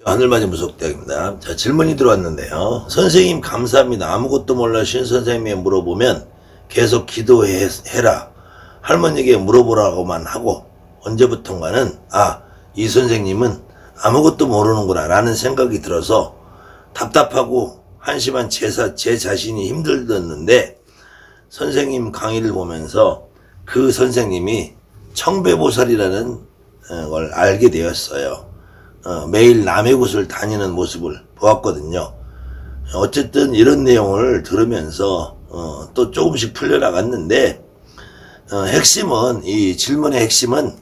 하늘맞은 무속대학입니다. 자, 질문이 들어왔는데요. 선생님 감사합니다. 아무것도 몰라 신 선생님에 물어보면 계속 기도해라. 할머니에게 물어보라고만 하고 언제부턴가는 이 선생님은 아무것도 모르는구나 라는 생각이 들어서 답답하고 한심한 제 자신이 힘들었는데 선생님 강의를 보면서 그 선생님이 청배보살이라는 걸 알게 되었어요. 매일 남의 곳을 다니는 모습을 보았거든요. 어쨌든 이런 내용을 들으면서 또 조금씩 풀려나갔는데 핵심은, 이 질문의 핵심은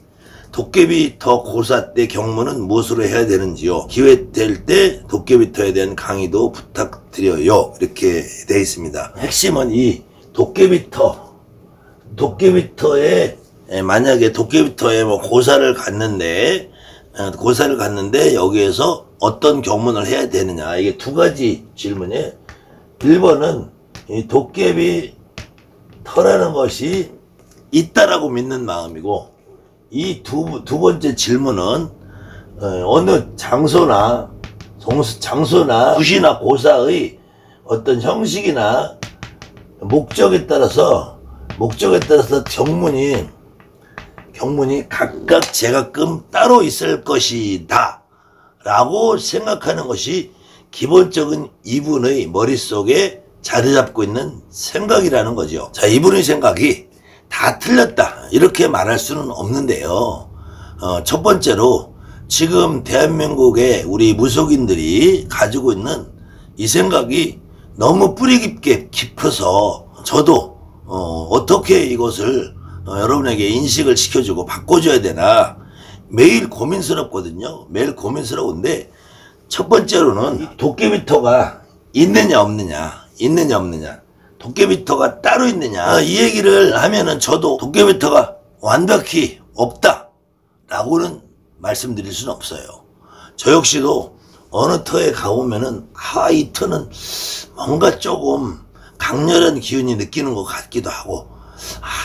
도깨비터 고사 때 경무는 무엇으로 해야 되는지요? 기회 될 때 도깨비터에 대한 강의도 부탁드려요. 이렇게 되어 있습니다. 핵심은 이 도깨비터에 만약에 도깨비터에 고사를 갔는데 여기에서 어떤 경문을 해야 되느냐, 이게 두 가지 질문이에요. 1번은 이 도깨비터라는 것이 있다라고 믿는 마음이고, 이 두 번째 질문은 어느 장소나 굿이나 고사의 어떤 형식이나 목적에 따라서 경문이 각각 제각금 따로 있을 것이다 라고 생각하는 것이 기본적인 이분의 머릿속에 자리 잡고 있는 생각이라는 거죠. 자, 이분의 생각이 다 틀렸다 이렇게 말할 수는 없는데요. 첫 번째로 지금 대한민국의 우리 무속인들이 가지고 있는 이 생각이 너무 뿌리 깊어서 저도 어떻게 이것을 여러분에게 인식을 시켜주고 바꿔줘야 되나 매일 고민스럽거든요. 매일 고민스러운데, 첫 번째로는 도깨비터가 있느냐 없느냐, 도깨비터가 따로 있느냐, 이 얘기를 하면은 저도 도깨비터가 완벽히 없다 라고는 말씀드릴 수는 없어요. 저 역시도 어느 터에 가보면은 이 터는 뭔가 조금 강렬한 기운이 느끼는 것 같기도 하고,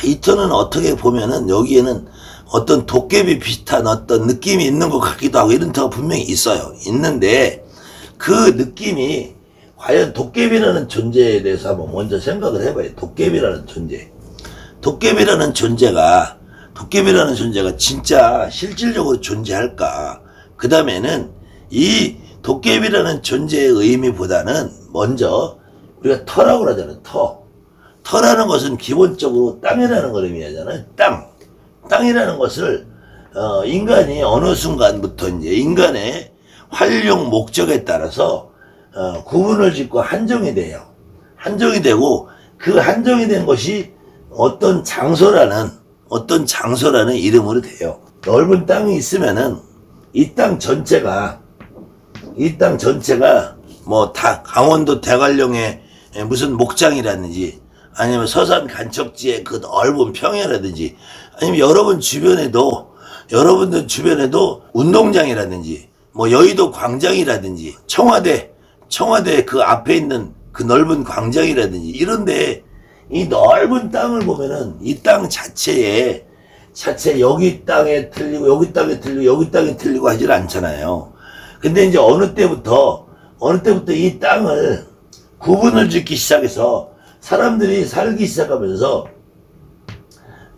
이 터는 어떻게 보면은 여기에는 어떤 도깨비 비슷한 어떤 느낌이 있는 것 같기도 하고, 이런 터가 분명히 있는데 그 느낌이 과연 도깨비라는 존재에 대해서 한번 먼저 생각을 해봐요. 도깨비라는 존재가 진짜 실질적으로 존재할까? 그 다음에는 이 도깨비라는 존재의 의미보다는 먼저 우리가 터라고 그러잖아요. 터라는 것은 기본적으로 땅이라는 걸 의미하잖아요. 땅이라는 것을 인간이 어느 순간부터 이제 인간의 활용 목적에 따라서 구분을 짓고 한정이 되고, 그 한정이 된 것이 어떤 장소라는 이름으로 돼요. 넓은 땅이 있으면은 이 땅 전체가 뭐 다 강원도 대관령의 무슨 목장이라든지, 아니면 서산 간척지의 그 넓은 평야라든지, 아니면 여러분들 주변에도 운동장이라든지, 뭐 여의도 광장이라든지, 청와대 그 앞에 있는 그 넓은 광장이라든지, 이런데 이 넓은 땅을 보면은 이 땅 자체 여기 땅에 틀리고 여기 땅에 틀리고 하질 않잖아요. 근데 이제 어느 때부터 이 땅을 구분을 짓기 시작해서 사람들이 살기 시작하면서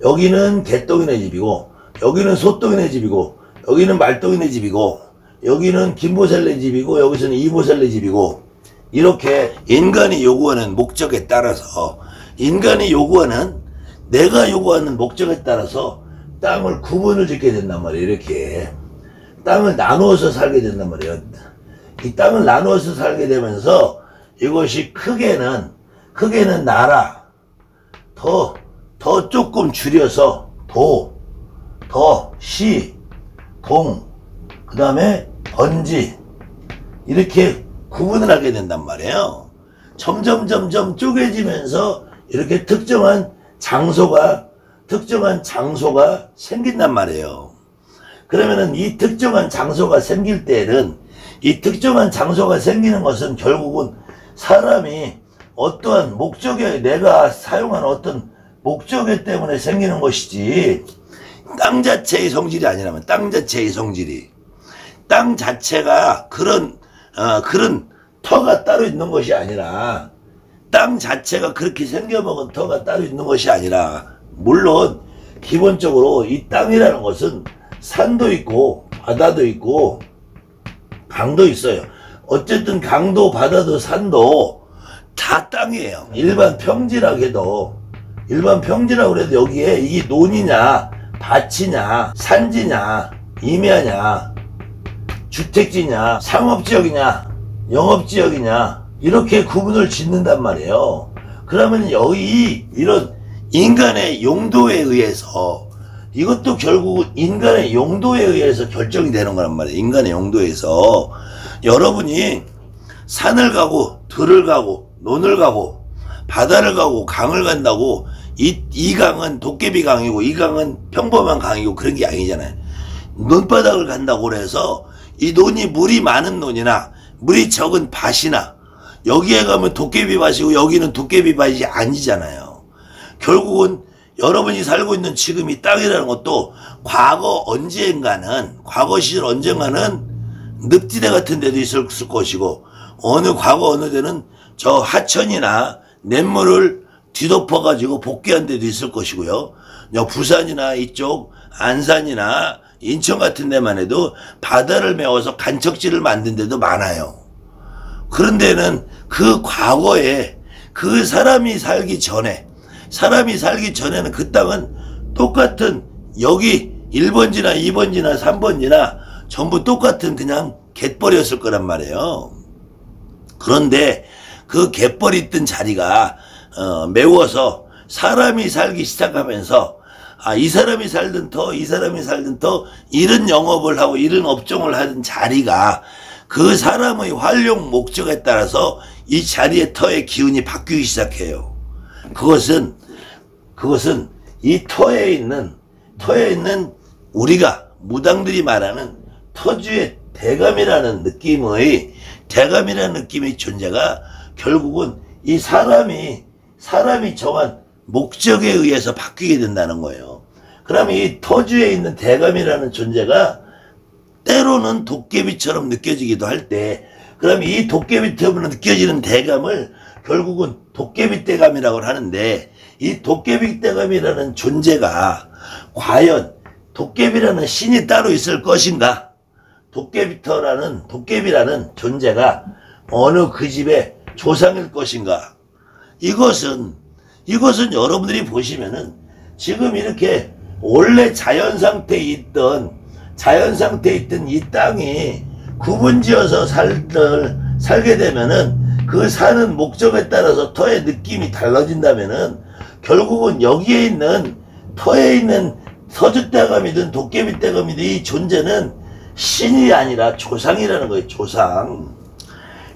여기는 개똥이네 집이고, 여기는 소똥이네 집이고, 여기는 말똥이네 집이고, 여기는 김보살네 집이고, 여기서는 이보살네 집이고, 이렇게 인간이 요구하는 목적에 따라서, 내가 요구하는 목적에 따라서 땅을 구분을 짓게 된단 말이에요. 이렇게 땅을 나누어서 살게 된단 말이에요. 이 땅을 나누어서 살게 되면서 이것이 크게는 나라, 더 조금 줄여서 시, 동, 그 다음에 번지, 이렇게 구분을 하게 된단 말이에요. 점점 쪼개지면서 이렇게 특정한 장소가 생긴단 말이에요. 그러면은 이 특정한 장소가 생길 때는, 이 특정한 장소가 생기는 것은 결국은 사람이 어떠한 목적에, 내가 사용한 어떤 목적에 때문에 생기는 것이지, 땅 자체의 성질이 아니라면, 땅 자체가 그런 터가 따로 있는 것이 아니라, 땅 자체가 그렇게 생겨먹은 터가 따로 있는 것이 아니라, 물론 기본적으로 이 땅이라는 것은 산도 있고 바다도 있고 강도 있어요. 어쨌든 강도 바다도 산도 다 땅이에요. 일반 평지라고 해도 여기에 이게 논이냐 밭이냐 산지냐 임야냐 주택지냐 상업지역이냐 영업지역이냐 이렇게 구분을 짓는단 말이에요. 그러면 여기 이런 인간의 용도에 의해서, 이것도 결국 인간의 용도에 의해서 결정이 되는 거란 말이에요. 인간의 용도에서 여러분이 산을 가고 들을 가고 논을 가고 바다를 가고 강을 간다고 이 강은 도깨비 강이고 이 강은 평범한 강이고 그런 게 아니잖아요. 논바닥을 간다고 그래서 이 논이 물이 많은 논이나 물이 적은 밭이나 여기에 가면 도깨비 밭이고 여기는 도깨비 밭이 아니잖아요. 결국은 여러분이 살고 있는 지금 이 땅이라는 것도 과거 시절 언젠가는 늪지대 같은 데도 있을 것이고, 과거 어느 데는 저 하천이나 냇물을 뒤덮어 가지고 복귀한 데도 있을 것이고요. 부산이나 이쪽 안산이나 인천 같은 데만 해도 바다를 메워서 간척지를 만든 데도 많아요. 그런 데는 그 과거에 그 사람이 살기 전에는 그 땅은 똑같은 여기 1번지나 2번지나 3번지나 전부 똑같은 그냥 갯벌이었을 거란 말이에요. 그런데 그 갯벌이 있던 자리가 메워서 사람이 살기 시작하면서 이 사람이 살던 터 이런 영업을 하고 이런 업종을 하던 자리가 그 사람의 활용 목적에 따라서 이 자리의 터의 기운이 바뀌기 시작해요. 그것은 이 터에 있는 우리가 무당들이 말하는 터주의 대감이라는 느낌의 존재가 결국은 이 사람이 정한 목적에 의해서 바뀌게 된다는 거예요. 그러면 이 터주에 있는 대감이라는 존재가 때로는 도깨비처럼 느껴지기도 할 때, 그러면 이 도깨비처럼 느껴지는 대감을 결국은 도깨비대감이라고 하는데, 이 도깨비대감이라는 존재가 과연 도깨비라는 신이 따로 있을 것인가? 도깨비라는 존재가 어느 그 집의 조상일 것인가? 이것은 여러분들이 보시면은 지금 이렇게 원래 자연 상태에 있던 이 땅이 구분지어서 살게 되면은 그 사는 목적에 따라서 터의 느낌이 달라진다면은 결국은 여기에 있는 터에 있는 서주대감이든 도깨비대감이든 이 존재는 신이 아니라 조상이라는 거예요. 조상.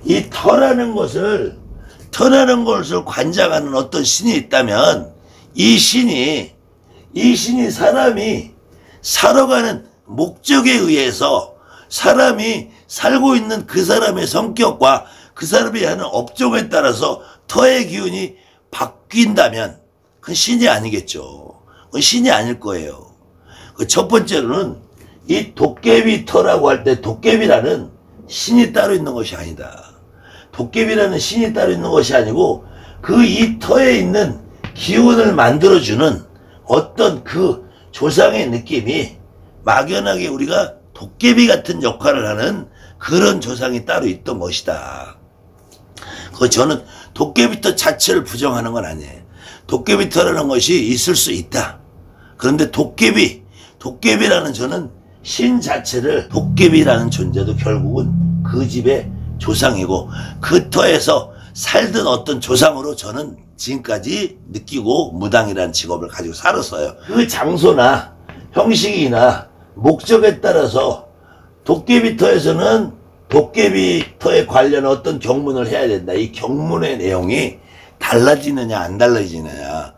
이 터라는 것을 관장하는 어떤 신이 있다면 이 신이 사람이 살아가는 목적에 의해서 사람이 살고 있는 그 사람의 성격과 그 사람이 하는 업종에 따라서 터의 기운이 바뀐다면 그건 신이 아니겠죠. 그건 신이 아닐 거예요. 첫 번째로는 이 도깨비 터라고 할 때 도깨비라는 신이 따로 있는 것이 아니다. 도깨비라는 신이 따로 있는 것이 아니고 그 이 터에 있는 기운을 만들어주는 어떤 그 조상의 느낌이 막연하게 우리가 도깨비 같은 역할을 하는 그런 조상이 따로 있던 것이다. 저는 도깨비터 자체를 부정하는 건 아니에요. 도깨비터라는 것이 있을 수 있다. 그런데 도깨비라는 저는 신 자체를, 도깨비라는 존재도 결국은 그 집의 조상이고 그 터에서 살던 어떤 조상으로 저는 지금까지 느끼고 무당이라는 직업을 가지고 살았어요. 그 장소나 형식이나 목적에 따라서 도깨비터에서는 도깨비터에 관련 어떤 경문을 해야 된다. 이 경문의 내용이 달라지느냐 안 달라지느냐,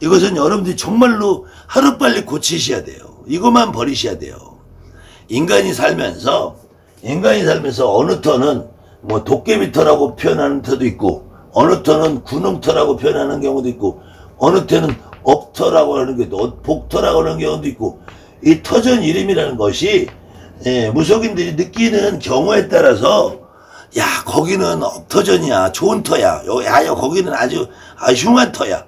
이것은 여러분들이 정말로 하루빨리 고치셔야 돼요. 이것만 버리셔야 돼요. 인간이 살면서 어느 터는 뭐 도깨비터라고 표현하는 터도 있고, 어느 터는 군웅터라고 표현하는 경우도 있고, 어느 터는 업터라고 하는 경우도, 복터라고 하는 경우도 있고, 이 터전 이름이라는 것이 예, 무속인들이 느끼는 경우에 따라서 야 거기는 업터전이야, 좋은 터야, 야 거기는 아주 흉한 터야,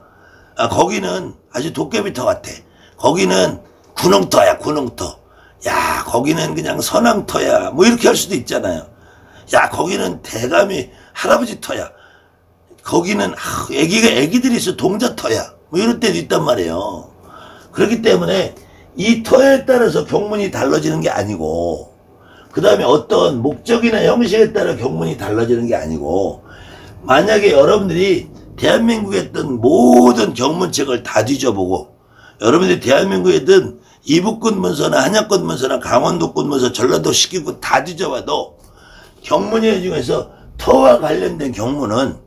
거기는 아주 도깨비터 같아, 거기는 군웅터야, 군웅터, 야 거기는 그냥 선왕터야, 뭐 이렇게 할 수도 있잖아요. 야 거기는 대감이 할아버지 터야, 거기는 애기들이 있어 동자터야, 뭐 이럴 때도 있단 말이에요. 그렇기 때문에 이 터에 따라서 경문이 달라지는 게 아니고, 그 다음에 어떤 목적이나 형식에 따라 경문이 달라지는 게 아니고, 만약에 여러분들이 대한민국에 있던 모든 경문책을 다 뒤져보고, 여러분들이 대한민국에 있던 이북군 문서나 한양권 문서나 강원도권 문서, 전라도 식기군 다 뒤져봐도 경문의 중에서 터와 관련된 경문은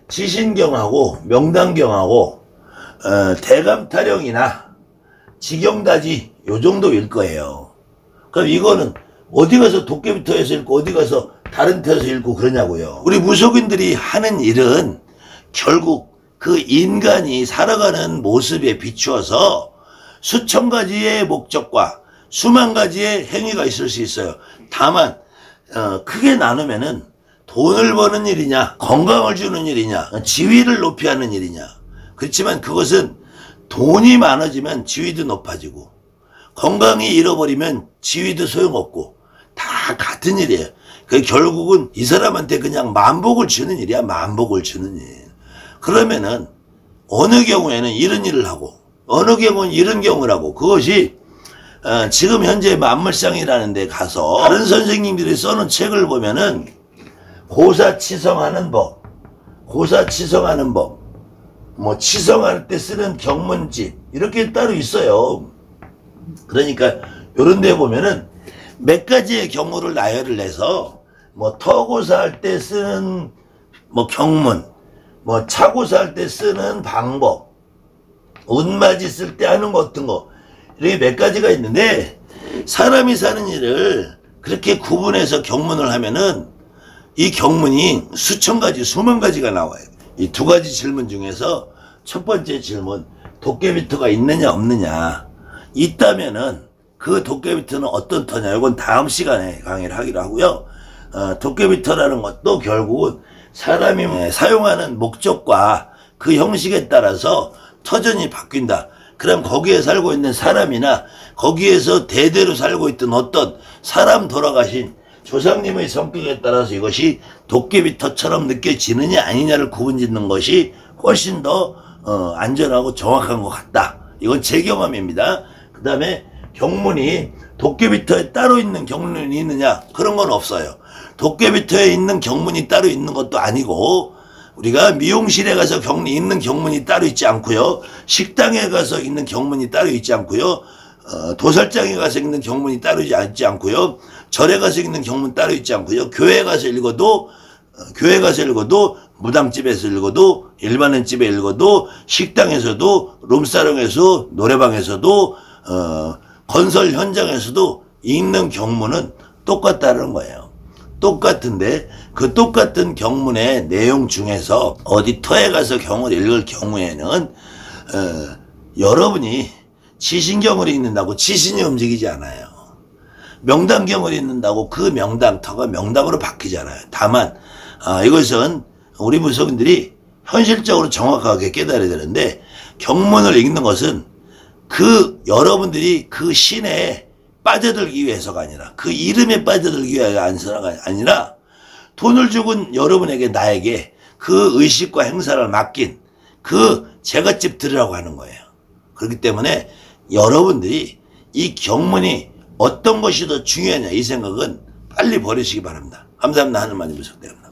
지신경하고 명당경하고 대감타령이나 지경다지 요 정도일 거예요. 그럼 이거는 어디 가서 도깨비터에서 읽고 어디 가서 다른 터에서 읽고 그러냐고요. 우리 무속인들이 하는 일은 결국 그 인간이 살아가는 모습에 비추어서 수천 가지의 목적과 수만 가지의 행위가 있을 수 있어요. 다만 크게 나누면은 돈을 버는 일이냐, 건강을 주는 일이냐, 지위를 높이 하는 일이냐. 그렇지만 그것은 돈이 많아지면 지위도 높아지고, 건강이 잃어버리면 지위도 소용없고, 다 같은 일이에요. 결국은 이 사람한테 그냥 만복을 주는 일이야, 만복을 주는 일. 그러면은 어느 경우에는 이런 일을 하고, 어느 경우는 이런 경우를 하고, 그것이 지금 현재 만물상이라는 데 가서 다른 선생님들이 써놓은 책을 보면은 고사치성하는 법, 고사치성하는 법, 뭐 치성할 때 쓰는 경문집 이렇게 따로 있어요. 그러니까 요런 데 보면은 몇 가지의 경우를 나열을 해서 뭐 터고사할 때 쓰는 뭐 경문, 뭐 차고사할 때 쓰는 방법, 운맞이 쓸 때 하는 거 어떤 거, 이렇게 몇 가지가 있는데, 사람이 사는 일을 그렇게 구분해서 경문을 하면은 이 경문이 수천 가지, 수만 가지가 나와요. 이 두 가지 질문 중에서 첫 번째 질문, 도깨비터가 있느냐 없느냐. 있다면은 그 도깨비터는 어떤 터냐, 이건 다음 시간에 강의를 하기로 하고요. 도깨비터라는 것도 결국은 사람이 사용하는 목적과 그 형식에 따라서 터전이 바뀐다. 그럼 거기에 살고 있는 사람이나 거기에서 대대로 살고 있던 어떤 사람 돌아가신 조상님의 성격에 따라서 이것이 도깨비터처럼 느껴지느냐 아니냐를 구분짓는 것이 훨씬 더 안전하고 정확한 것 같다. 이건 제 경험입니다. 그 다음에 경문이 도깨비터에 따로 있는 경문이 있느냐, 그런 건 없어요. 도깨비터에 있는 경문이 따로 있는 것도 아니고, 우리가 미용실에 가서 있는 경문이 따로 있지 않고요, 식당에 가서 있는 경문이 따로 있지 않고요, 도살장에 가서 읽는 경문이 따로 있지 않고요, 절에 가서 읽는 경문 따로 있지 않고요, 교회 가서 읽어도 무당집에서 읽어도 일반인집에 읽어도 식당에서도 룸사롱에서 노래방에서도 건설 현장에서도 읽는 경문은 똑같다는 거예요. 똑같은데 그 똑같은 경문의 내용 중에서 어디 터에 가서 경을 읽을 경우에는 여러분이 지신경을 읽는다고 지신이 움직이지 않아요. 명당경을 읽는다고 그 명당터가 명당으로 바뀌잖아요. 다만 이것은 우리 무속인들이 현실적으로 정확하게 깨달아야 되는데, 경문을 읽는 것은 여러분들이 그 신에 빠져들기 위해서가 아니라, 그 이름에 빠져들기 위해서가 아니라, 돈을 주고 여러분에게, 나에게 그 의식과 행사를 맡긴 그 제갓집 들으라고 하는 거예요. 그렇기 때문에 여러분들이 이 경문이 어떤 것이 더 중요하냐, 이 생각은 빨리 버리시기 바랍니다. 감사합니다. 하늘만이 무속대입니다.